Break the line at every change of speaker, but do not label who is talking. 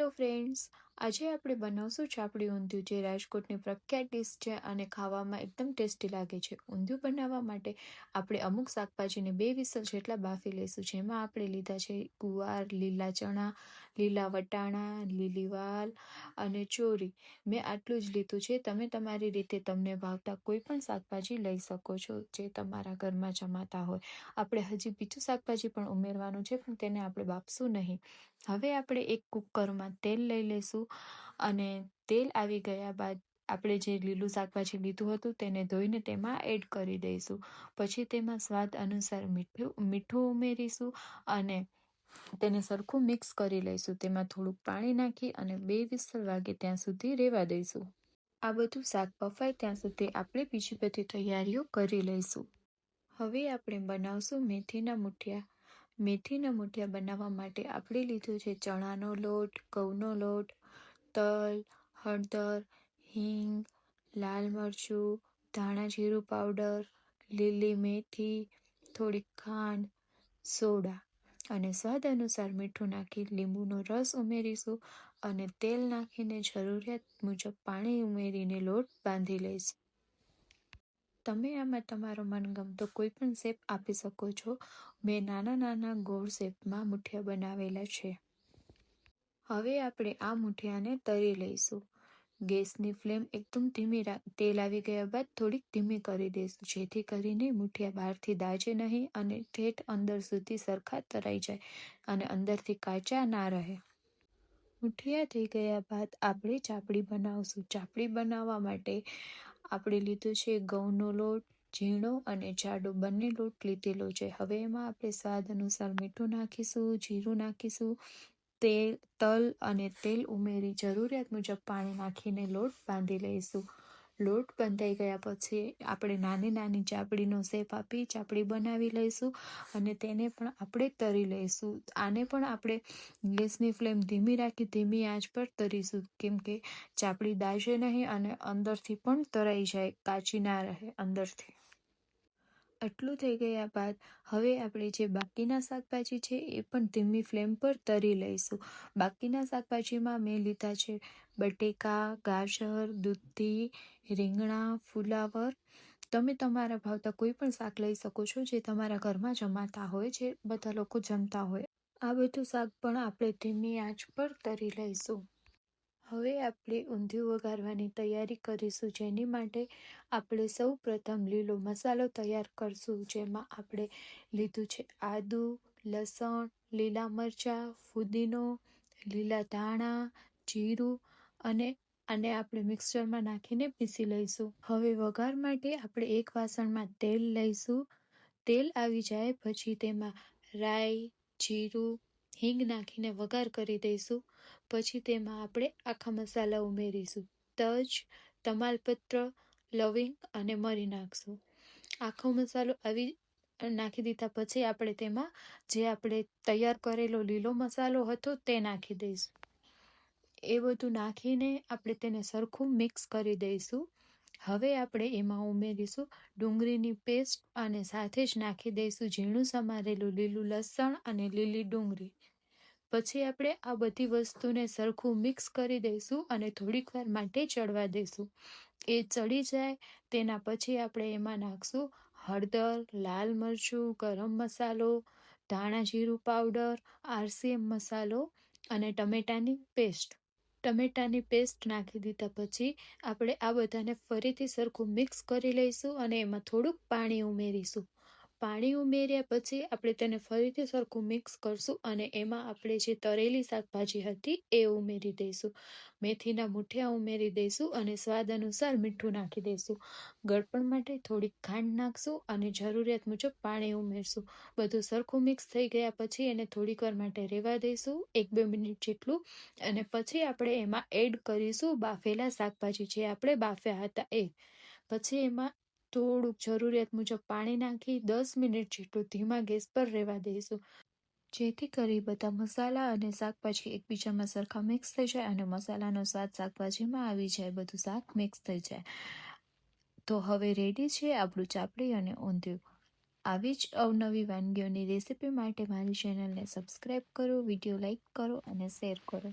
Hello friends, આજે આપણે બનાવશું ચાપડી ઊંધિયું, જે રાજકોટની પ્રખ્યાત ડિશ છે અને ખાવામાં એકદમ ટેસ્ટી લાગે છે. ઊંધિયું બનાવવા માટે આપણે અમુક શાકભાજીને 2 વિસલ જેટલા બાફી લઈશું. જેમાં આપણે લીધા છે ગુવાર, લીલા ચણા, લીલા વટાણા, લીલી વાલ અને ચોરી. મેં આટલું જ લીધું છે. તમે તમારી રીતે તમને ભાવતા કોઈ પણ શાકભાજી લઈ શકો છો, જે તમારા ઘરમાં જમાતા હોય. આપણે હજી બીજું શાકભાજી પણ ઉમેરવાનું છે, પણ તેને આપણે બાફશું નહીં. હવે આપણે એક કુકરમાં તેલ લઈ લઈશું અને તેલ આવી ગયા બાદ આપણે જે લીલું શાકભાજી લીધું હતું તેને ધોઈને તેમાં એડ કરી દઈશું. પછી તેમાં સ્વાદ અનુસાર મીઠું ઉમેરીશું અને તેને સરખું મિક્સ કરી લઈશું. તેમાં થોડુંક પાણી નાખી અને 2 વિસલ વાગે ત્યાં સુધી રહેવા દઈશું. આ બધું શાક બફાય ત્યાં સુધી આપણે બીજી બધી તૈયારીઓ કરી લઈશું. હવે આપણે બનાવશું મેથીના મુઠિયા. મેથીના મુઠિયા બનાવવા માટે આપણે લીધું છે ચણાનો લોટ, ઘઉંનો લોટ, તલ, હળદર, હિંગ, લાલ મરચું, ધાણા જીરું પાવડર, લીલી મેથી, થોડીક ખાંડ, સોડા અને સ્વાદ અનુસાર મીઠું નાખી લીંબુનો રસ ઉમેરીશું અને તેલ નાખીને જરૂરિયાત મુજબ પાણી ઉમેરીને લોટ બાંધી લઈશું. તમે આમાં તમારો મનગમતો કોઈ પણ શેપ આપી શકો છો. મેં નાના નાના ગોળ શેપમાં મુઠિયા બનાવેલા છે. હવે આપણે આ મુઠિયાને તળી લઈશું. ગેસની ફ્લેમ એકદમ ધીમી તેલ આવી ગયા બાદ થોડીક ધીમી કરી દઈશું, જેથી કરીને મુઠિયા બહારથી દાજે નહીં અને ઠેઠ અંદર સુધી સરખા તરાઈ જાય અને અંદરથી કાચા ના રહે. મુઠિયા થઈ ગયા બાદ આપણે ચાપડી બનાવશું. ચાપડી બનાવવા માટે આપણે લીધું છે ઘઉંનો લોટ, ઝીણો અને જાડો બંને લોટ લીધેલો છે. હવે એમાં આપણે સ્વાદ અનુસાર મીઠું નાખીશું, જીરું નાખીશું, તલ અને તેલ ઉમેરી જરૂરિયાત મુજબ પાણી નાખીને લોટ બાંધી લઈશું. લોટ બંધાઈ ગયા પછી આપણે નાની નાની ચાપડીનો શેપ આપી ચાપડી બનાવી લઈશું અને તેને પણ આપણે તળી લઈશું. આને પણ આપણે ગેસની ફ્લેમ ધીમી રાખી ધીમી આંચ પર તળીશું, કેમ કે ચાપડી દાઝે નહીં અને અંદરથી પણ તળાઈ જાય, કાચી ના રહે અંદરથી. આટલું થઈ ગયા બાદ હવે આપણે જે બાકીના શાકભાજી છે એ પણ ધીમી ફ્લેમ પર તળી લઈશું. બાકીના શાકભાજીમાં મેં લીધા છે બટેકા, ગાજર, દૂધી, રીંગણા, ફુલાવર. તમે તમારા ભાવતા કોઈ પણ શાક લઈ શકો છો, જે તમારા ઘરમાં જમાતા હોય, જે બધા લોકો જમતા હોય. આ બધું શાક પણ આપણે ધીમી આંચ પર તળી લઈશું. હવે આપણે ઊંધિયું વઘારવાની તૈયારી કરીશું, જેની માટે આપણે સૌ પ્રથમ લીલો મસાલો તૈયાર કરશું. જેમાં આપણે લીધું છે આદુ, લસણ, લીલા મરચાં, ફુદીનો, લીલા ધાણા, જીરું અને આને આપણે મિક્સરમાં નાખીને પીસી લઈશું. હવે વઘાર માટે આપણે એક વાસણમાં તેલ લઈશું. તેલ આવી જાય પછી તેમાં રાઈ, જીરું, હિંગ નાખીને વઘાર કરી દઈશું. પછી તેમાં આપણે આખા મસાલા ઉમેરીશું. તજ, તમાલપત્ર, લવિંગ અને મરી નાખશું. આખો મસાલો નાખી દીધા પછી આપણે તેમાં જે આપણે તૈયાર કરેલો લીલો મસાલો હતો તે નાખી દઈશું. એ બધું નાખીને આપણે તેને સરખું મિક્સ કરી દઈશું. હવે આપણે એમાં ઉમેરીશું ડુંગળીની પેસ્ટ અને સાથે જ નાખી દઈશું ઝીણું સમારેલું લીલું લસણ અને લીલી ડુંગળી. પછી આપણે આ બધી વસ્તુને સરખું મિક્સ કરી દઈશું અને થોડીક વાર માટે ચડવા દઈશું. એ ચડી જાય તેના પછી આપણે એમાં નાખશું હળદર, લાલ મરચું, ગરમ મસાલો, ધાણા જીરું પાવડર, RCM મસાલો અને ટમેટાની પેસ્ટ નાખી દીધા પછી આપણે આ બધાને ફરીથી સરખું મિક્સ કરી લઈશું અને એમાં થોડુંક પાણી ઉમેરીશું. પાણી ઉમેર્યા પછી આપણે તેને ફરીથી સરખું મિક્સ કરશું અને એમાં આપણે જે તળેલી શાકભાજી હતી એ ઉમેરી દઈશું. મેથીના મુઠિયા ઉમેરી દઈશું અને સ્વાદ અનુસાર મીઠું નાખી દઈશું. ગળપણ માટે થોડીક ખાંડ નાખશું અને જરૂરિયાત મુજબ પાણી ઉમેરશું. બધું સરખું મિક્સ થઈ ગયા પછી એને થોડીક વાર માટે રહેવા દઈશું, 1-2 મિનિટ જેટલું, અને પછી આપણે એમાં એડ કરીશું બાફેલા શાકભાજી જે આપણે બાફ્યા હતા એ. પછી એમાં થોડુંક જરૂરિયાત મુજબ પાણી નાખી 10 મિનિટ જેટલું ધીમા ગેસ પર રહેવા દઈશું, જેથી કરી બધા મસાલા અને શાકભાજી એકબીજામાં સરખા મિક્સ થઈ જાય અને મસાલાનો સ્વાદ શાકભાજીમાં આવી જાય, બધું શાક મિક્સ થઈ જાય. તો હવે રેડી છે આપણું ચાપડી અને ઊંધિયું. આવી જ અવનવી વાનગીઓની રેસીપી માટે મારી ચેનલને સબસ્ક્રાઈબ કરો, વિડીયો લાઈક કરો અને શેર કરો.